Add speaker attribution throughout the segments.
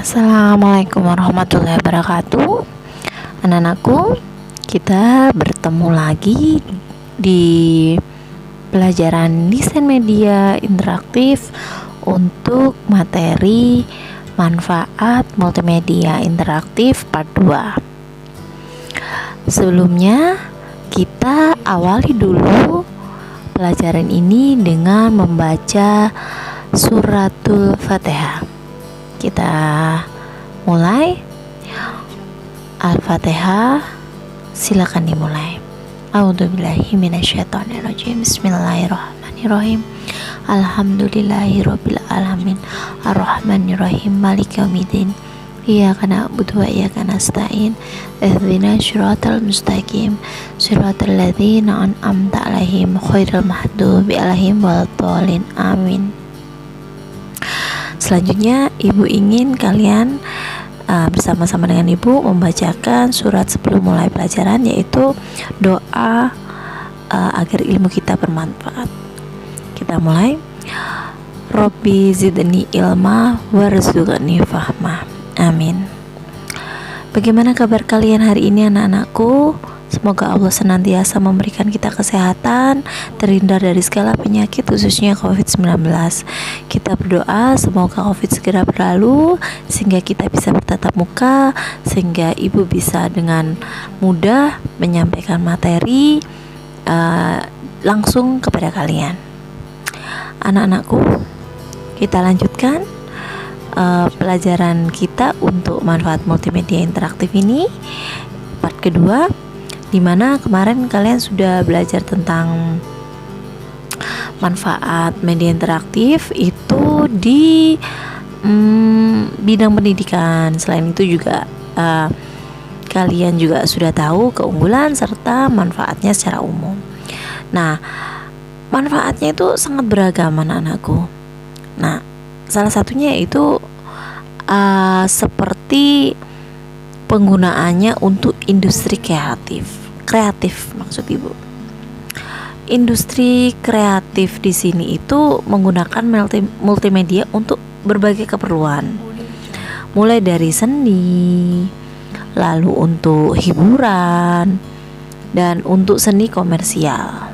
Speaker 1: Assalamualaikum warahmatullahi wabarakatuh. Anak-anakku, kita bertemu lagi di pelajaran desain media interaktif untuk materi manfaat multimedia interaktif part 2. Sebelumnya, kita awali dulu pelajaran ini dengan membaca suratul Fatihah. Kita mulai. Al-Fatihah, silakan dimulai. A'udzubillahi minasyaitonirrajim. Bismillahirrahmanirrahim. Alhamdulillahirabbil alamin. Arrahmanirrahim. Maliki yaumiddin. Iyyaka na'budu wa iyyaka nasta'in. Ihdinas siratal mustaqim. Siratal ladzina an'amta 'alaihim ghairil maghdubi 'alaihim waladdallin. Amin. Selanjutnya, Ibu ingin kalian bersama-sama dengan Ibu membacakan surat sebelum mulai pelajaran, yaitu doa agar ilmu kita bermanfaat. Kita mulai. Robbi zidni ilma warzuqni fahma. Amin. Bagaimana kabar kalian hari ini, anak-anakku? Semoga Allah senantiasa memberikan kita kesehatan, terhindar dari segala penyakit, khususnya COVID-19. Kita berdoa semoga COVID segera berlalu, sehingga kita bisa bertatap muka, sehingga Ibu bisa dengan mudah menyampaikan materi langsung kepada kalian. Anak-anakku, kita lanjutkan pelajaran kita untuk manfaat multimedia interaktif ini, part kedua, dimana kemarin kalian sudah belajar tentang manfaat media interaktif itu di bidang pendidikan. Selain itu juga kalian juga sudah tahu keunggulan serta manfaatnya secara umum. Nah, manfaatnya itu sangat beragam, anak-anakku. Nah, salah satunya itu seperti penggunaannya untuk industri kreatif maksud Ibu. Industri kreatif di sini itu menggunakan multimedia untuk berbagai keperluan, mulai dari seni, lalu untuk hiburan, dan untuk seni komersial.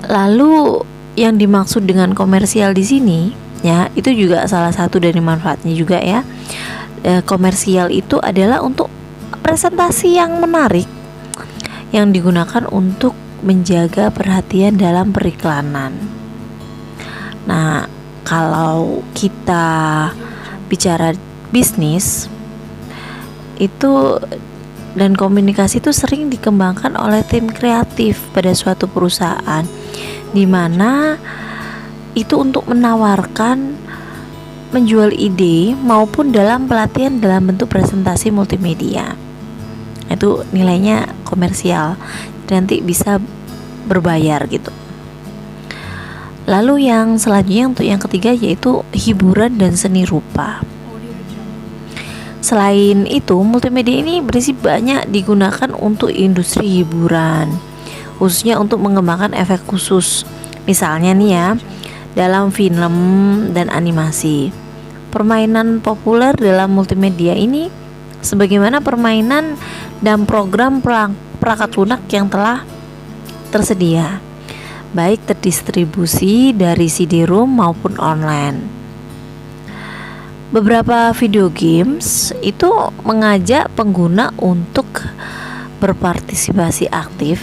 Speaker 1: Lalu yang dimaksud dengan komersial di sini, ya, itu juga salah satu dari manfaatnya juga, ya. Komersial itu adalah untuk presentasi yang menarik yang digunakan untuk menjaga perhatian dalam periklanan. Nah, kalau kita bicara bisnis itu dan komunikasi itu sering dikembangkan oleh tim kreatif pada suatu perusahaan, di mana itu untuk menawarkan, menjual ide maupun dalam pelatihan dalam bentuk presentasi multimedia. Itu nilainya komersial, nanti bisa berbayar gitu. Lalu yang selanjutnya untuk yang ketiga yaitu hiburan dan seni rupa. Selain itu, multimedia ini berisi banyak digunakan untuk industri hiburan, khususnya untuk mengembangkan efek khusus. Misalnya nih ya, dalam film dan animasi. Permainan populer dalam multimedia ini sebagaimana permainan dan program perangkat lunak yang telah tersedia, baik terdistribusi dari CD-ROM maupun online. Beberapa video games itu mengajak pengguna untuk berpartisipasi aktif.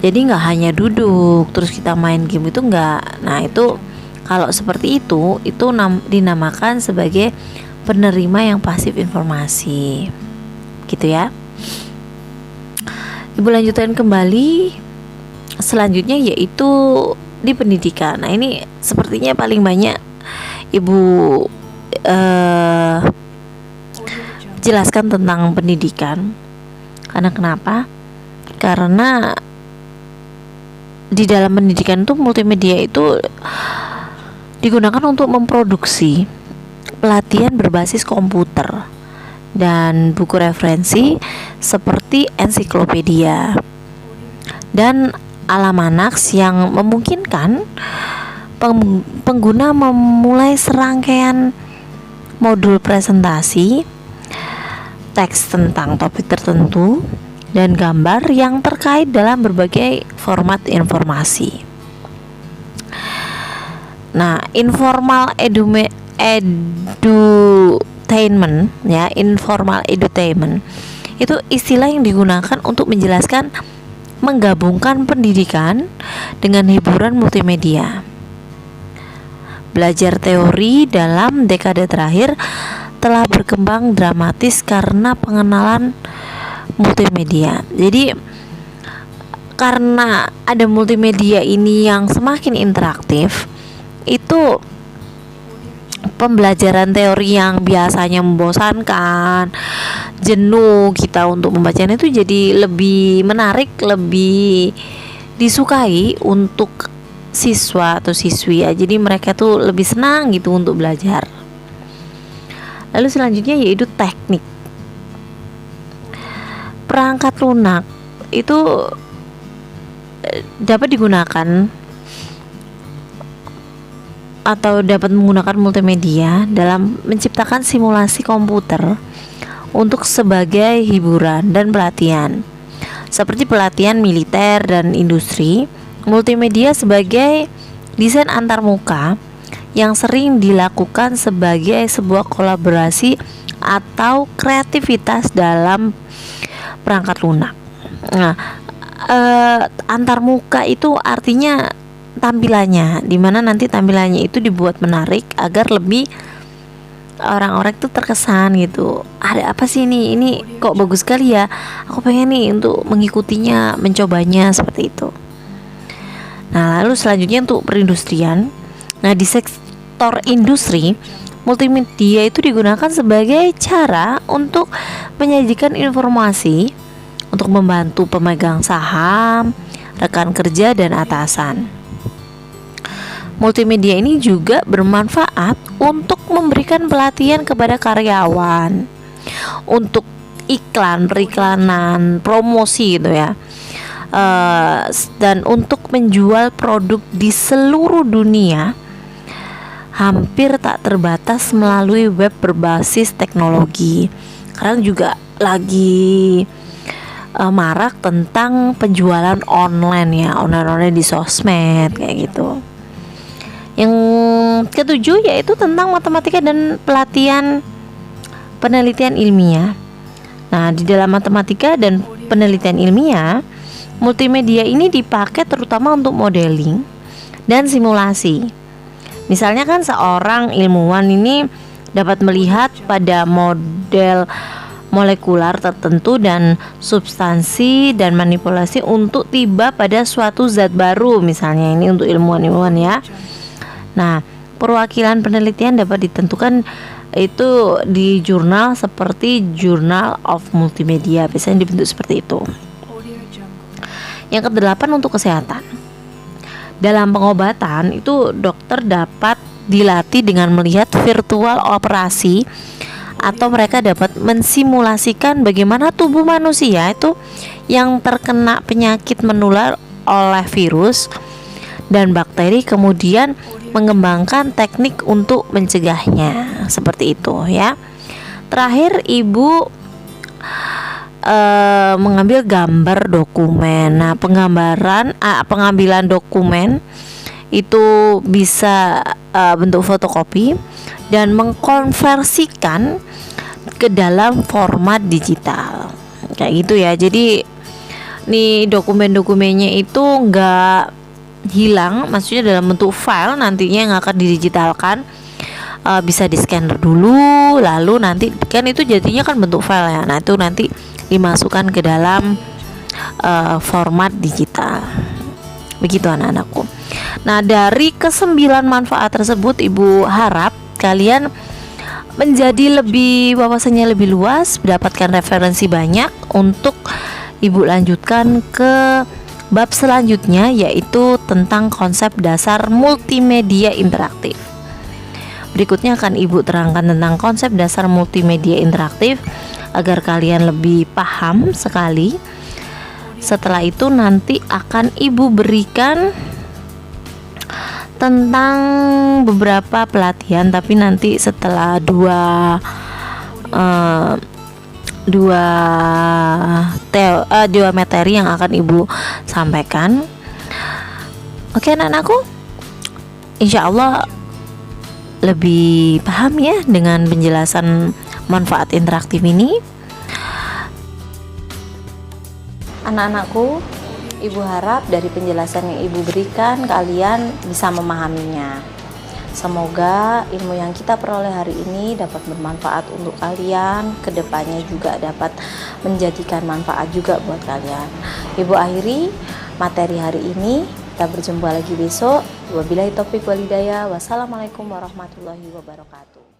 Speaker 1: Jadi nggak hanya duduk terus kita main game, itu nggak. Nah, itu kalau seperti itu dinamakan sebagai penerima yang pasif informasi, gitu ya. Ibu lanjutkan kembali. Selanjutnya yaitu di pendidikan. Nah, ini sepertinya paling banyak Ibu jelaskan tentang pendidikan. Karena kenapa? Karena di dalam pendidikan itu multimedia itu digunakan untuk memproduksi pelatihan berbasis komputer dan buku referensi seperti ensiklopedia dan almanax yang memungkinkan pengguna memulai serangkaian modul presentasi, teks tentang topik tertentu, dan gambar yang terkait dalam berbagai format informasi. Nah, informal edutainment ya, informal edutainment itu istilah yang digunakan untuk menjelaskan menggabungkan pendidikan dengan hiburan multimedia. Belajar teori dalam dekade terakhir telah berkembang dramatis karena pengenalan multimedia. Jadi karena ada multimedia ini yang semakin interaktif, itu pembelajaran teori yang biasanya membosankan, jenuh kita untuk membacanya itu jadi lebih menarik, lebih disukai untuk siswa atau siswi ya. Jadi mereka tuh lebih senang gitu untuk belajar. Lalu selanjutnya yaitu teknik. Perangkat lunak itu dapat digunakan atau dapat menggunakan multimedia dalam menciptakan simulasi komputer untuk sebagai hiburan dan pelatihan. Seperti pelatihan militer dan industri, multimedia sebagai desain antarmuka yang sering dilakukan sebagai sebuah kolaborasi atau kreativitas dalam perangkat lunak. Nah, antarmuka itu artinya tampilannya, dimana nanti tampilannya itu dibuat menarik agar lebih orang-orang itu terkesan gitu. Ada apa sih ini kok bagus sekali ya, aku pengen nih untuk mengikutinya, mencobanya, seperti itu. Nah, lalu selanjutnya untuk perindustrian. Nah, di sektor industri, multimedia itu digunakan sebagai cara untuk menyajikan informasi untuk membantu pemegang saham, rekan kerja, dan atasan. Multimedia ini juga bermanfaat untuk memberikan pelatihan kepada karyawan, untuk iklan, periklanan, promosi gitu ya, dan untuk menjual produk di seluruh dunia hampir tak terbatas melalui web berbasis teknologi. Sekarang juga lagi marak tentang penjualan online ya, online di sosmed kayak gitu. Yang ketujuh yaitu tentang matematika dan pelatihan penelitian ilmiah. Nah, di dalam matematika dan penelitian ilmiah, multimedia ini dipakai terutama untuk modeling dan simulasi. Misalnya kan seorang ilmuwan ini dapat melihat pada model molekular tertentu dan substansi dan manipulasi untuk tiba pada suatu zat baru, misalnya ini untuk ilmuwan-ilmuwan ya. Nah, perwakilan penelitian dapat ditentukan itu di jurnal seperti Journal of Multimedia, biasanya dibentuk seperti itu. Yang kedelapan untuk kesehatan. Dalam pengobatan itu dokter dapat dilatih dengan melihat virtual operasi, atau mereka dapat mensimulasikan bagaimana tubuh manusia itu yang terkena penyakit menular oleh virus dan bakteri, kemudian mengembangkan teknik untuk mencegahnya, seperti itu ya. Terakhir, ibu mengambil gambar dokumen. Nah, pengambilan dokumen itu bisa bentuk fotokopi dan mengkonversikan ke dalam format digital kayak gitu ya. Jadi nih dokumen-dokumennya itu nggak hilang, maksudnya dalam bentuk file nantinya yang akan didigitalkan. Bisa di scanner dulu, lalu nanti kan itu jadinya kan bentuk file ya. Nah, itu nanti dimasukkan ke dalam format digital. Begitu anak-anakku. Nah, dari ke-9 manfaat tersebut, Ibu harap kalian menjadi lebih wawasannya lebih luas, mendapatkan referensi banyak untuk Ibu lanjutkan ke bab selanjutnya, yaitu tentang konsep dasar multimedia interaktif. Berikutnya akan Ibu terangkan tentang konsep dasar multimedia interaktif agar kalian lebih paham sekali. Setelah itu nanti akan Ibu berikan tentang beberapa pelatihan, tapi nanti setelah dua materi yang akan ibu sampaikan. Oke anak-anakku, insya Allah lebih paham ya dengan penjelasan manfaat interaktif ini. Anak-anakku, ibu harap dari penjelasan yang ibu berikan kalian bisa memahaminya. Semoga ilmu yang kita peroleh hari ini dapat bermanfaat untuk kalian, kedepannya juga dapat menjadikan manfaat juga buat kalian. Ibu akhiri materi hari ini, kita berjumpa lagi besok. Wabillahi taufiq wal hidayah. Wassalamualaikum warahmatullahi wabarakatuh.